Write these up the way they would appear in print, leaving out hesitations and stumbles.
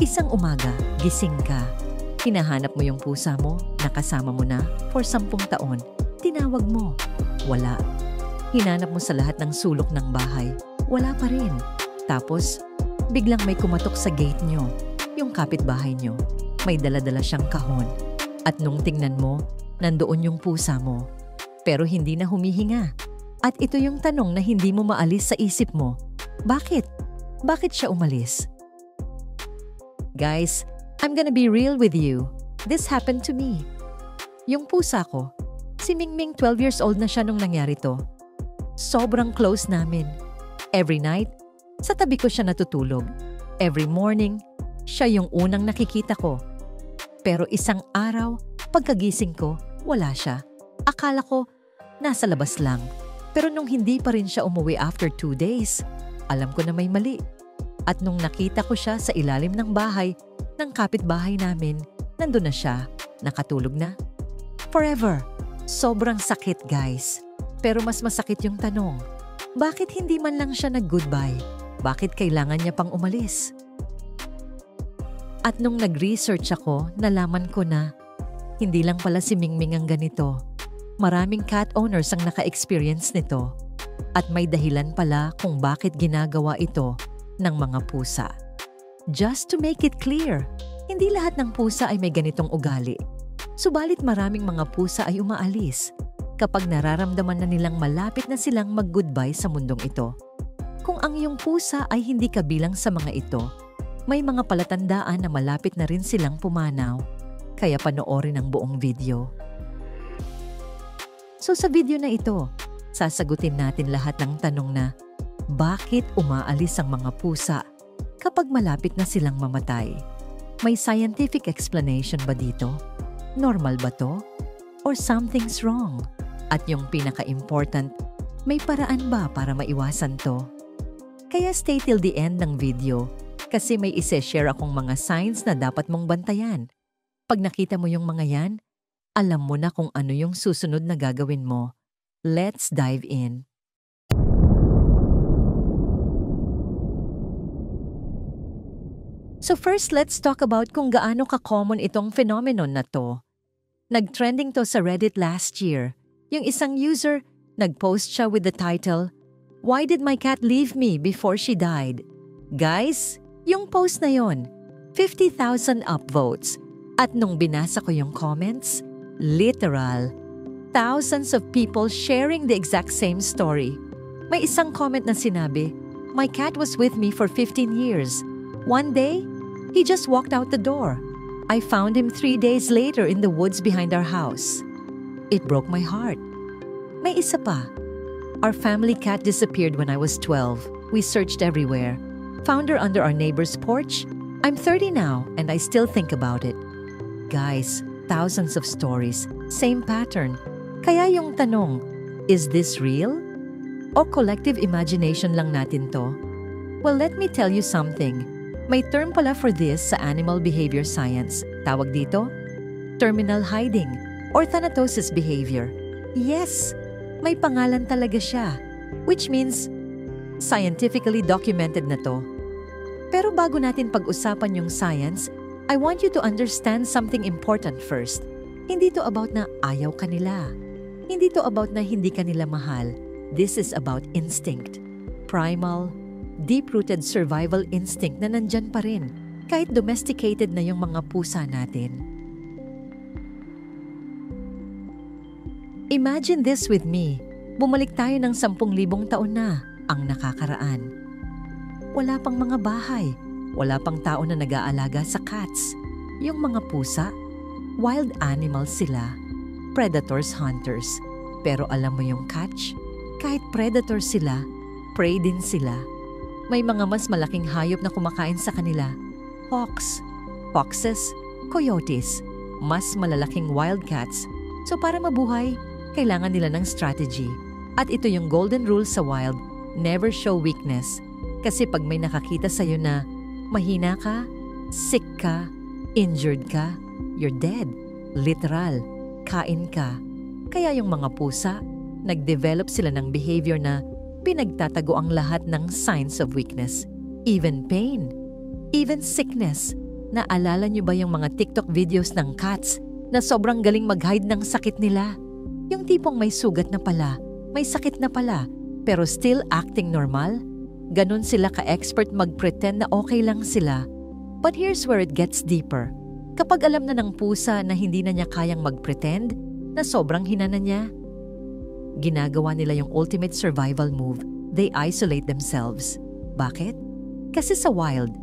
Isang umaga, gising ka. Hinahanap mo yung pusa mo, nakasama mo na for 10 taon. Tinawag mo, wala. Hinanap mo sa lahat ng sulok ng bahay, wala pa rin. Tapos, biglang may kumatok sa gate nyo, yung kapitbahay nyo. May dala-dala siyang kahon. At nung tingnan mo, nandoon yung pusa mo. Pero hindi na humihinga. At ito yung tanong na hindi mo maalis sa isip mo. Bakit? Bakit siya umalis? Guys, I'm gonna be real with you. This happened to me. Yung pusa ko, si Mingming 12 years old na siya nung nangyari to. Sobrang close namin. Every night, sa tabi ko siya natutulog. Every morning, siya yung unang nakikita ko. Pero isang araw, pagkagising ko, wala siya. Akala ko, nasa labas lang. Pero nung hindi pa rin siya umuwi after 2 days, alam ko na may mali. At nung nakita ko siya sa ilalim ng bahay, ng kapitbahay namin, nandun na siya, nakatulog na. Forever. Sobrang sakit, guys. Pero mas masakit yung tanong, bakit hindi man lang siya nag-goodbye? Bakit kailangan niya pang umalis? At nung nag-research ako, nalaman ko na hindi lang pala si Mingming ang ganito. Maraming cat owners ang naka-experience nito. At may dahilan pala kung bakit ginagawa ito ng mga pusa. Just to make it clear, hindi lahat ng pusa ay may ganitong ugali. Subalit maraming mga pusa ay umaalis kapag nararamdaman na nilang malapit na silang mag-goodbye sa mundong ito. Kung ang iyong pusa ay hindi kabilang sa mga ito, may mga palatandaan na malapit na rin silang pumanaw. Kaya panoorin ang buong video. So sa video na ito, sasagutin natin lahat ng tanong na bakit umaalis ang mga pusa kapag malapit na silang mamatay? May scientific explanation ba dito? Normal ba to? Or something's wrong? At yung pinaka-important, may paraan ba para maiwasan to? Kaya stay till the end ng video kasi may ise-share akong mga signs na dapat mong bantayan. Pag nakita mo yung mga yan, alam mo na kung ano yung susunod na gagawin mo. Let's dive in. So first, let's talk about kung gaano ka-common itong phenomenon na to. Nag-trending to sa Reddit last year. Yung isang user, nag-post siya with the title, "Why did my cat leave me before she died?" Guys, yung post na yon, 50,000 upvotes. At nung binasa ko yung comments, literal, thousands of people sharing the exact same story. May isang comment na sinabi, "My cat was with me for 15 years. One day, he just walked out the door. I found him 3 days later in the woods behind our house. It broke my heart." May isa pa. "Our family cat disappeared when I was 12. We searched everywhere. Found her under our neighbor's porch. I'm 30 now and I still think about it." Guys, thousands of stories, same pattern. Kaya yung tanong, is this real? O collective imagination lang natin to? Well, let me tell you something. May term pala for this sa animal behavior science. Tawag dito, terminal hiding or thanatosis behavior. Yes, may pangalan talaga siya, which means scientifically documented na to. Pero bago natin pag-usapan yung science, I want you to understand something important first. Hindi to about na ayaw ka nila. Hindi to about na hindi ka nila mahal. This is about instinct. Primal, deep-rooted survival instinct na nandyan pa rin, kahit domesticated na yung mga pusa natin. Imagine this with me. Bumalik tayo ng 10,000 taon na ang nakakaraan. Wala pang mga bahay. Wala pang tao na nag-aalaga sa cats. Yung mga pusa, wild animals sila. Predators, hunters. Pero alam mo yung catch? Kahit predator sila, prey din sila. May mga mas malaking hayop na kumakain sa kanila. Hawks, foxes, coyotes, mas malalaking wildcats. So para mabuhay, kailangan nila ng strategy. At ito yung golden rule sa wild, never show weakness. Kasi pag may nakakita sa'yo na mahina ka, sick ka, injured ka, you're dead. Literal, kain ka. Kaya yung mga pusa, nag-develop sila ng behavior na pinagtatago ang lahat ng signs of weakness, even pain, even sickness. Naalala niyo ba yung mga TikTok videos ng cats na sobrang galing mag-hide ng sakit nila? Yung tipong may sugat na pala, may sakit na pala, pero still acting normal? Ganon sila ka-expert mag-pretend na okay lang sila. But here's where it gets deeper. Kapag alam na ng pusa na hindi na niya kayang mag-pretend, na sobrang hina na niya, ginagawa nila yung ultimate survival move. They isolate themselves. Bakit? Kasi sa wild,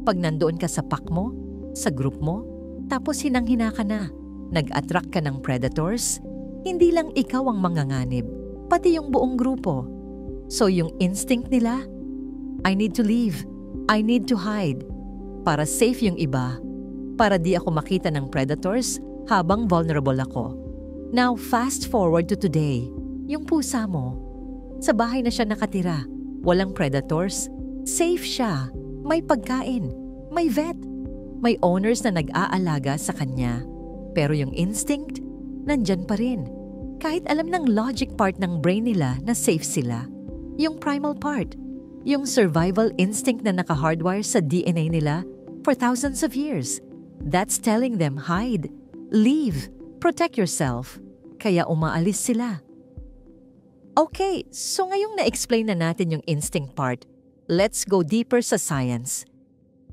pag nandoon ka sa pack mo, sa group mo, tapos hinang-hina ka na, nag-attract ka ng predators, hindi lang ikaw ang manganganib, pati yung buong grupo. So yung instinct nila, I need to leave, I need to hide, para safe yung iba, para di ako makita ng predators habang vulnerable ako. Now fast forward to today, yung pusa mo, sa bahay na siya nakatira, walang predators, safe siya, may pagkain, may vet, may owners na nag-aalaga sa kanya. Pero yung instinct, nandyan pa rin. Kahit alam ng logic part ng brain nila na safe sila. Yung primal part, yung survival instinct na naka-hardwire sa DNA nila for thousands of years. That's telling them hide, leave, protect yourself. Kaya umaalis sila. Okay, so ngayong na-explain na natin yung instinct part, let's go deeper sa science.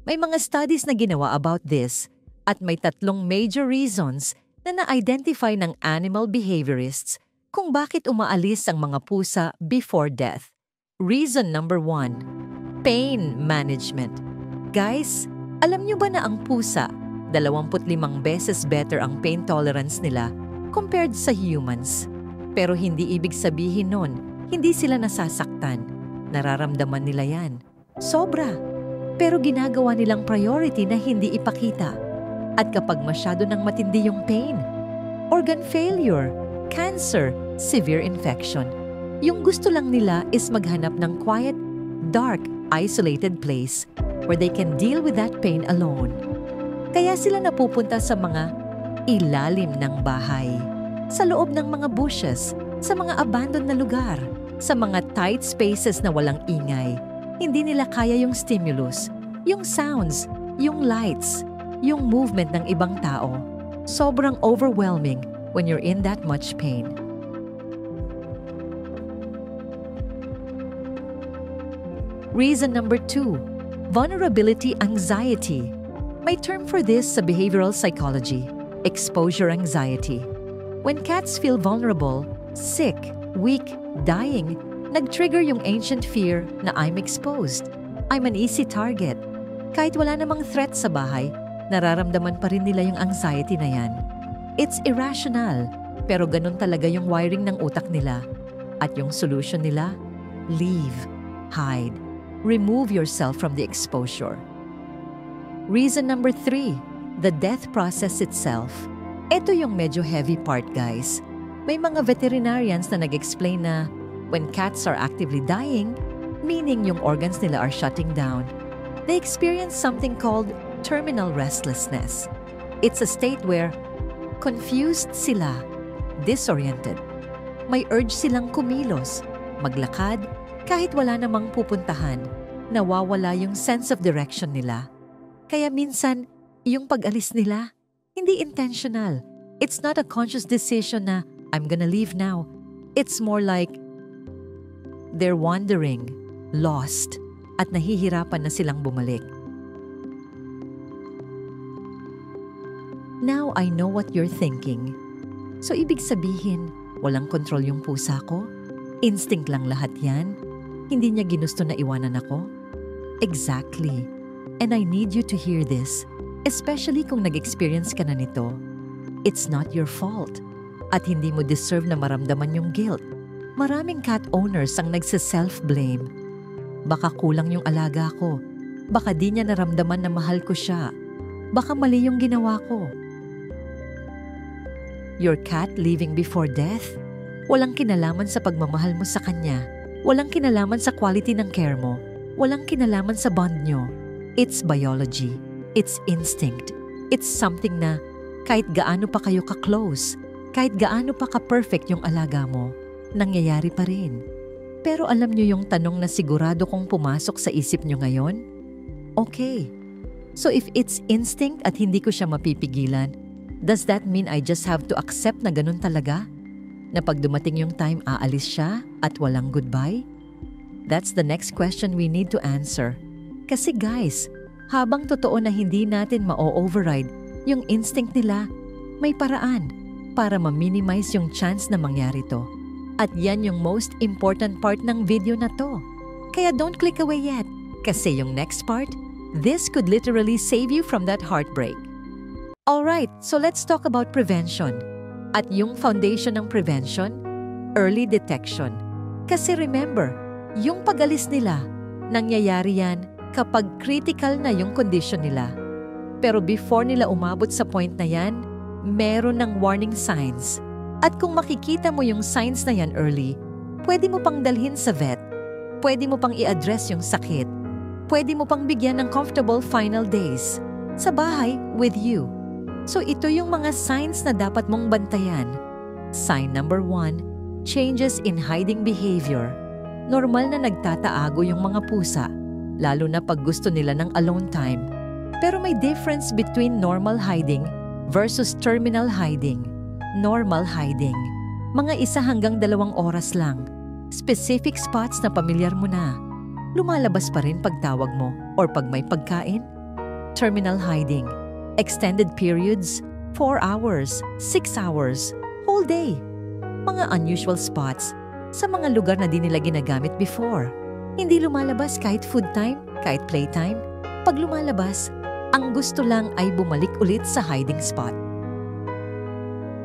May mga studies na ginawa about this at may 3 major reasons na na-identify ng animal behaviorists kung bakit umaalis ang mga pusa before death. Reason number 1, pain management. Guys, alam nyo ba na ang pusa, 25 beses better ang pain tolerance nila compared sa humans? Pero hindi ibig sabihin nun, hindi sila nasasaktan. Nararamdaman nila yan. Sobra. Pero ginagawa nilang priority na hindi ipakita. At kapag masyado nang matindi yung pain, organ failure, cancer, severe infection, yung gusto lang nila is maghanap ng quiet, dark, isolated place where they can deal with that pain alone. Kaya sila napupunta sa mga ilalim ng bahay, sa loob ng mga bushes, sa mga abandoned na lugar, sa mga tight spaces na walang ingay. Hindi nila kaya yung stimulus, yung sounds, yung lights, yung movement ng ibang tao. Sobrang overwhelming when you're in that much pain. Reason number 2, vulnerability anxiety. May term for this sa behavioral psychology, exposure anxiety. When cats feel vulnerable, sick, weak, dying, nag-trigger yung ancient fear na I'm exposed. I'm an easy target. Kahit wala namang threat sa bahay, nararamdaman pa rin nila yung anxiety na yan. It's irrational, pero ganun talaga yung wiring ng utak nila. At yung solution nila, leave, hide, remove yourself from the exposure. Reason number 3, the death process itself. Ito yung medyo heavy part, guys. May mga veterinarians na nag-explain na when cats are actively dying, meaning yung organs nila are shutting down, they experience something called terminal restlessness. It's a state where confused sila, disoriented. May urge silang kumilos, maglakad, kahit wala namang pupuntahan, nawawala yung sense of direction nila. Kaya minsan, yung pag-alis nila, hindi intentional. It's not a conscious decision na, I'm gonna leave now. It's more like, they're wandering, lost, at nahihirapan na silang bumalik. Now I know what you're thinking. So ibig sabihin, walang kontrol yung pusa ko? Instinct lang lahat yan? Hindi niya ginusto na iwanan ako? Exactly. And I need you to hear this, especially kung nag-experience ka na nito. It's not your fault. At hindi mo deserve na maramdaman yung guilt. Maraming cat owners ang nagsa-self-blame. Baka kulang yung alaga ko. Baka di niya naramdaman na mahal ko siya. Baka mali yung ginawa ko. Your cat leaving before death? Walang kinalaman sa pagmamahal mo sa kanya. Walang kinalaman sa quality ng care mo. Walang kinalaman sa bond nyo. It's biology. It's instinct. It's something na kahit gaano pa kayo ka-close, kahit gaano pa ka-perfect yung alaga mo, nangyayari pa rin. Pero alam nyo yung tanong na sigurado kong pumasok sa isip nyo ngayon? Okay, So if it's instinct at hindi ko siya mapipigilan, does that mean I just have to accept na ganun talaga? Na pag dumating yung time, aalis siya at walang goodbye? That's the next question we need to answer. Kasi guys, habang totoo na hindi natin ma-override yung instinct nila, may paraan para ma-minimize yung chance na mangyari to. At yan yung most important part ng video na to. Kaya don't click away yet. Kasi yung next part, this could literally save you from that heartbreak. Alright, so let's talk about prevention. At yung foundation ng prevention, early detection. Kasi remember, yung pag-alis nila, nangyayari yan kapag critical na yung condition nila. Pero before nila umabot sa point na yan, meron ng warning signs. At kung makikita mo yung signs na yan early, pwede mo pang dalhin sa vet, pwede mo pang i-address yung sakit, pwede mo pang bigyan ng comfortable final days sa bahay with you. So ito yung mga signs na dapat mong bantayan. Sign number 1, changes in hiding behavior. Normal na nagtataago yung mga pusa, lalo na pag gusto nila ng alone time. Pero may difference between normal hiding versus terminal hiding. Normal hiding, mga 1 hanggang 2 oras lang. Specific spots na pamilyar mo na. Lumalabas pa rin pag tawag mo or pag may pagkain. Terminal hiding, extended periods, 4 hours, 6 hours, whole day. Mga unusual spots sa mga lugar na di nila ginagamit before. Hindi lumalabas kahit food time, kahit playtime. Pag lumalabas, ang gusto lang ay bumalik ulit sa hiding spot.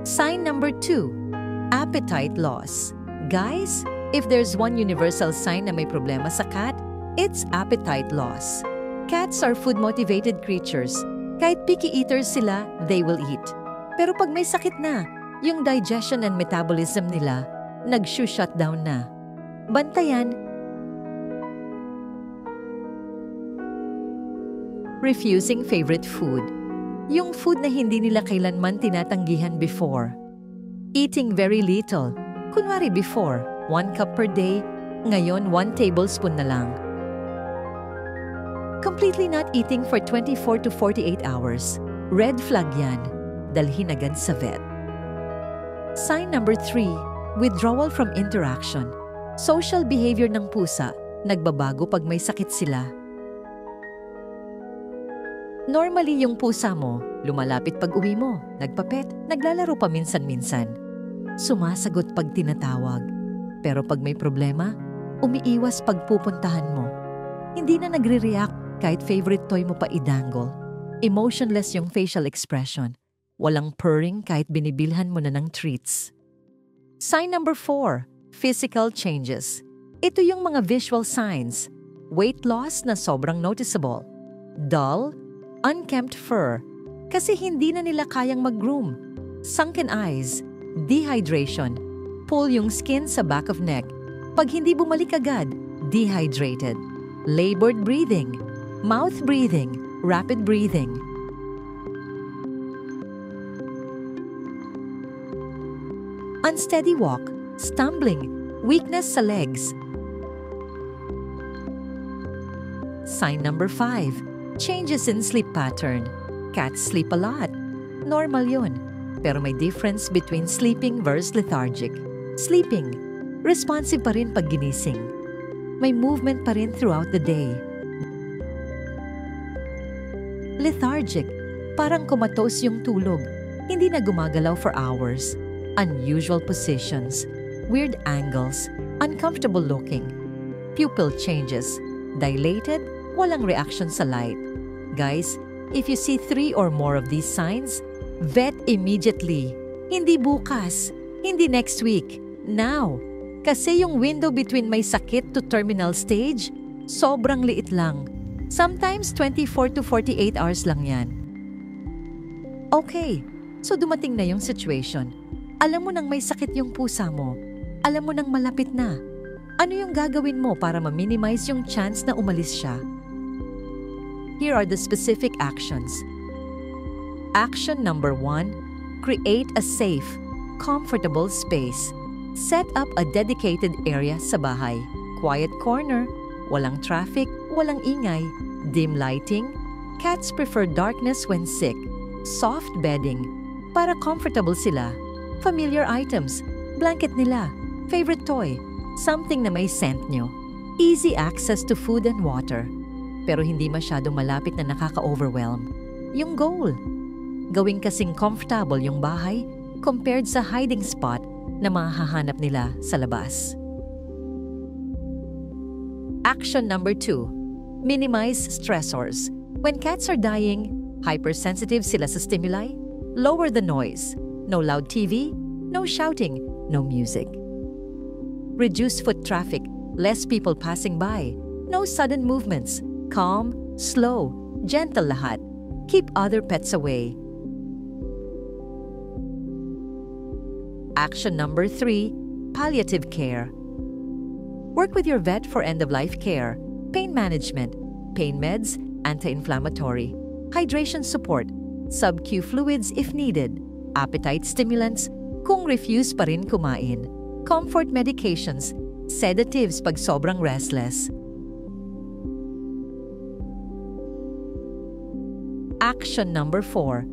Sign number 2, appetite loss. Guys, if there's one universal sign na may problema sa cat, it's appetite loss. Cats are food-motivated creatures. Kahit picky eaters sila, they will eat. Pero pag may sakit na, yung digestion and metabolism nila, nag-shutdown na. Bantayan. Refusing favorite food. Yung food na hindi nila kailanman tinatanggihan before. Eating very little. Kunwari before, 1 cup per day, ngayon 1 tablespoon na lang. Completely not eating for 24 to 48 hours. Red flag yan. Dalhin agad sa vet. Sign number 3, withdrawal from interaction. Social behavior ng pusa, nagbabago pag may sakit sila. Normally yung pusa mo, lumalapit pag uwi mo, nagpapet, naglalaro pa minsan-minsan. Sumasagot pag tinatawag. Pero pag may problema, umiiwas pag pupuntahan mo. Hindi na nagre-react kahit favorite toy mo pa idangle. Emotionless yung facial expression. Walang purring kahit binibilhan mo na ng treats. Sign number 4, physical changes. Ito yung mga visual signs. Weight loss na sobrang noticeable. Dull, unkempt fur, kasi hindi na nila kayang mag-groom. Sunken eyes, dehydration, pull yung skin sa back of neck. Pag hindi bumalik agad, dehydrated. Labored breathing, mouth breathing, rapid breathing. Unsteady walk, stumbling, weakness sa legs. Sign number 5, changes in sleep pattern. Cats sleep a lot. Normal yun. Pero may difference between sleeping versus lethargic. Sleeping, responsive pa rin pag ginising. May movement pa rin throughout the day. Lethargic, parang comatose yung tulog. Hindi na gumagalaw for hours. Unusual positions, weird angles, uncomfortable looking. Pupil changes, dilated, walang reaction sa light. Guys, if you see 3 or more of these signs, vet immediately. Hindi bukas, hindi next week, now. Kasi yung window between may sakit to terminal stage, sobrang liit lang. Sometimes 24 to 48 hours lang yan. Okay, so dumating na yung situation. Alam mo nang may sakit yung pusa mo. Alam mo nang malapit na. Ano yung gagawin mo para ma-minimize yung chance na umalis siya? Here are the specific actions. Action number 1, create a safe, comfortable space. Set up a dedicated area sa bahay. Quiet corner, walang traffic, walang ingay, dim lighting, Cats prefer darkness when sick, soft bedding, para comfortable sila, familiar items, blanket nila, favorite toy, something na may scent nyo, easy access to food and water, pero hindi masyadong malapit na nakaka-overwhelm. Yung goal, gawing kasing comfortable yung bahay compared sa hiding spot na mahahanap nila sa labas. Action number 2. Minimize stressors. When cats are dying, hypersensitive sila sa stimuli, lower the noise. No loud TV, no shouting, no music. Reduce foot traffic, less people passing by, no sudden movements, calm, slow, gentle lahat. Keep other pets away. Action number 3, palliative care. Work with your vet for end-of-life care, pain management, pain meds, anti-inflammatory, hydration support, sub-Q fluids if needed, appetite stimulants kung refuse pa rin kumain, comfort medications, sedatives pag sobrang restless. Action number 4,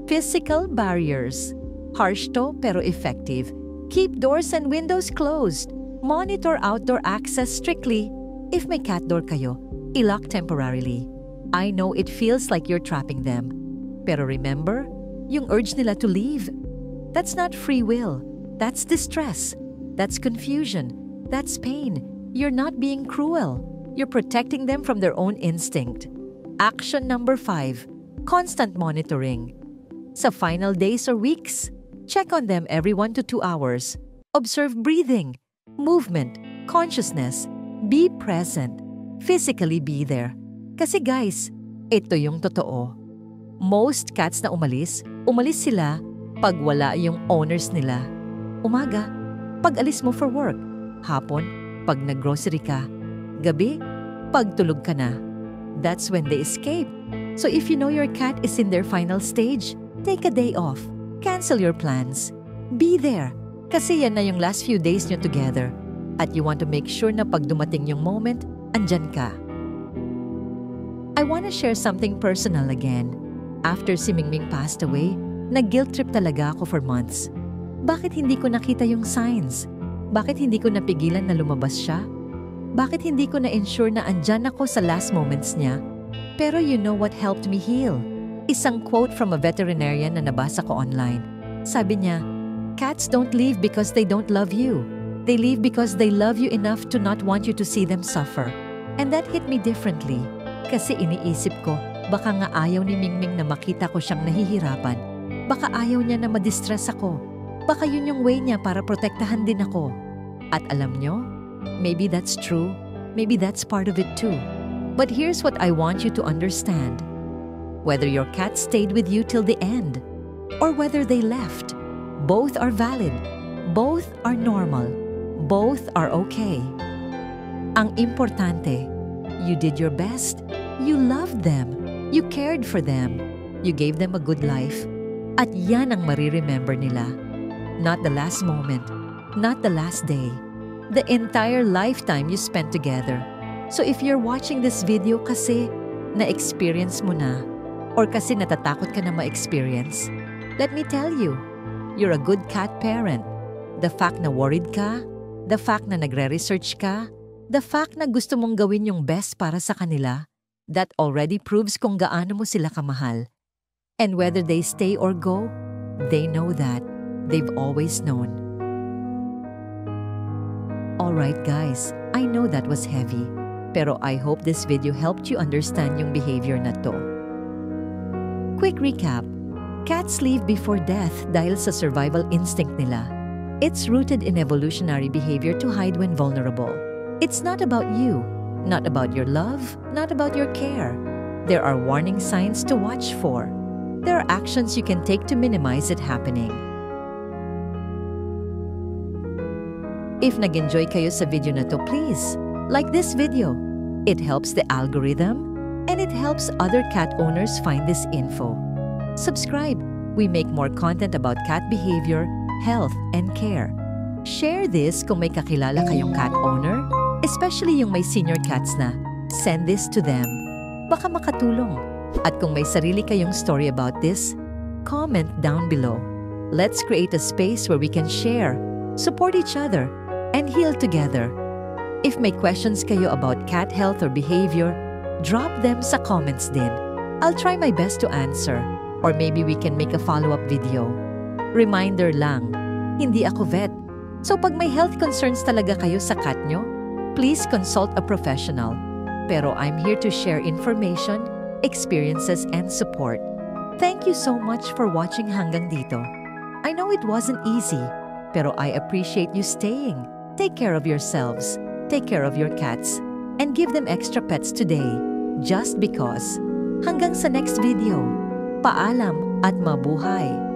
physical barriers. Harsh to pero effective. Keep doors and windows closed. Monitor outdoor access strictly. If may cat door kayo, i-lock temporarily. I know it feels like you're trapping them. Pero remember, yung urge nila to leave. That's not free will. That's distress. That's confusion. That's pain. You're not being cruel. You're protecting them from their own instinct. Action number 5, constant monitoring. Sa final days or weeks, check on them every 1 to 2 hours. Observe breathing, movement, consciousness. Be present. Physically be there. Kasi guys, ito yung totoo. Most cats na umalis sila pag wala yung owners nila. Umaga, pag alis mo for work. Hapon, pag naggrocery ka. Gabi, pag tulog ka na. That's when they escape. So if you know your cat is in their final stage, take a day off. Cancel your plans. Be there. Kasi yan na yung last few days nyo together. At you want to make sure na pag dumating yung moment, andyan ka. I want to share something personal again. After si Mingming passed away, nag-guilt trip talaga ako for months. Bakit hindi ko nakita yung signs? Bakit hindi ko napigilan na lumabas siya? Bakit hindi ko na-ensure na andyan ako sa last moments niya? Pero you know what helped me heal? Isang quote from a veterinarian na nabasa ko online. Sabi niya, cats don't leave because they don't love you. They leave because they love you enough to not want you to see them suffer. And that hit me differently. Kasi iniisip ko, baka nga ayaw ni Mingming na makita ko siyang nahihirapan. Baka ayaw niya na madistress ako. Baka yun yung way niya para protektahan din ako. At alam nyo, maybe that's true. Maybe that's part of it too. But here's what I want you to understand. Whether your cat stayed with you till the end, or whether they left, both are valid. Both are normal. Both are okay. Ang importante, you did your best. You loved them. You cared for them. You gave them a good life. At yan ang mariremember nila. Not the last moment. Not the last day. The entire lifetime you spent together. So if you're watching this video kasi na-experience mo na, or kasi natatakot ka na ma-experience, let me tell you, you're a good cat parent. The fact na worried ka, the fact na nagre-research ka, the fact na gusto mong gawin yung best para sa kanila, that already proves kung gaano mo sila kamahal. And whether they stay or go, they know that. They've always known. Alright guys, I know that was heavy. Pero I hope this video helped you understand yung behavior na to. Quick recap. Cats leave before death dahil sa survival instinct nila. It's rooted in evolutionary behavior to hide when vulnerable. It's not about you. Not about your love, not about your care. There are warning signs to watch for. There are actions you can take to minimize it happening. If nag-enjoy kayo sa video na to, please like this video. It helps the algorithm and it helps other cat owners find this info. Subscribe. We make more content about cat behavior, health, and care. Share this kung may kakilala kayong cat owner, especially yung may senior cats na. Send this to them. Baka makatulong. At kung may sarili kayong story about this, comment down below. Let's create a space where we can share, support each other, and heal together. If may questions kayo about cat health or behavior, drop them sa comments din. I'll try my best to answer, or maybe we can make a follow-up video. Reminder lang, hindi ako vet. So pag may health concerns talaga kayo sa cat nyo, please consult a professional. Pero I'm here to share information, experiences, and support. Thank you so much for watching hanggang dito. I know it wasn't easy, pero I appreciate you staying. Take care of yourselves, take care of your cats, and give them extra pets today, just because. Hanggang sa next video. Paalam at mabuhay!